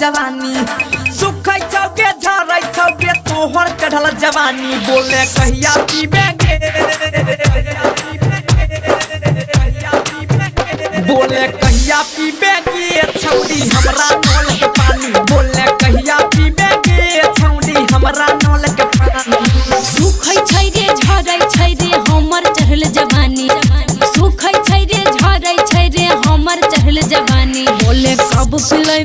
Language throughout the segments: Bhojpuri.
जवानी सुखै छौके झरै छौके तोहर चढ़ल जवानी बोले कहिया पीबे गे बोले कहिया पीबे गे छौड़ी हमरा नल के पानी बोले कहिया पीबे गे छौड़ी हमरा नल के पानी सुखै छै रे झरै छै रे हमर चढ़ल जवानी सुखै छै रे झरै छै रे हमर चढ़ल जवानी बोले कब पिलै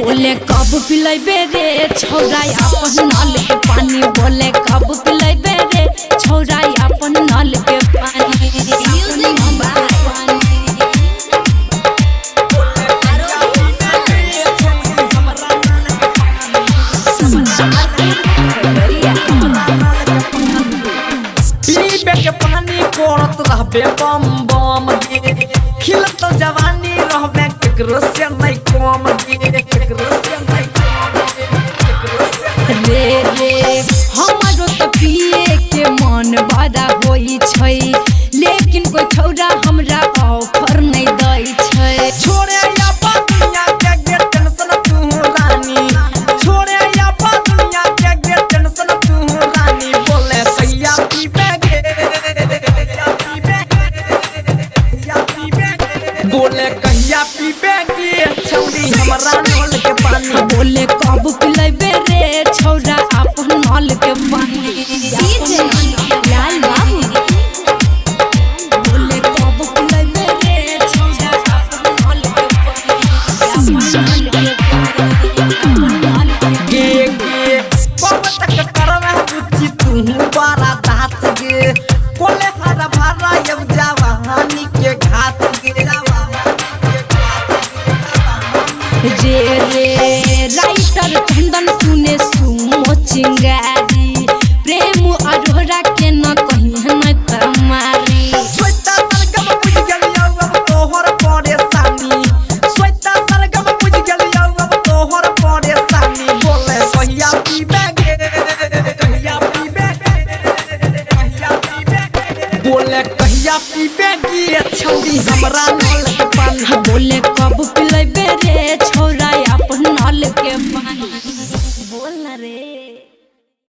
बोले कब पिलेबे रे छौरा अपन नल के पानी बोले कब पिलेबे रे छौरा अपन नल के पानी पीबे के पानी कोरत रहबे बम बम गे खिलत जवानी रहबे केकरो से नहीं कम गे केकरो से नहीं रे रे हमारो तो पिए के मन बड़ा होई छै लेकिन कोई छौरा हमरा ऑफर नहीं दै छै छोड़े या दुनिया के गे टेंशन तू रानी छोड़े या दुनिया के गे टेंशन तू रानी बोले सैया पीबे गे बोले कहिया पीबे गे छौड़ी हमरा नल के पानी बोले कब पिलेबे रे छौरा अपन नल के पानी लाल बाबू बोले कब पिलेबे रे छौरा अपन नल के पानी गे गे कब तक करवे बुच्ची तू बड़ा दात गे कोले हरा भरा अब जवानी के घात गे रे रे राइटर चंदन सुने सुमो चिंगारी प्रेम अरोरा के न कहीं न तमारी सोइता सरगम बुझ गेलियौ अब तोहर परेशानी सोइता सरगम बुझ गेलियौ अब तोहर परेशानी बोले कहिया पीबे गे कहिया पीबे बोले कहिया पीबे गे छौड़ी हमरा नल के पानी बोले कब पिलेबे रे छौरा अपन नल के पानी बोल ना रे।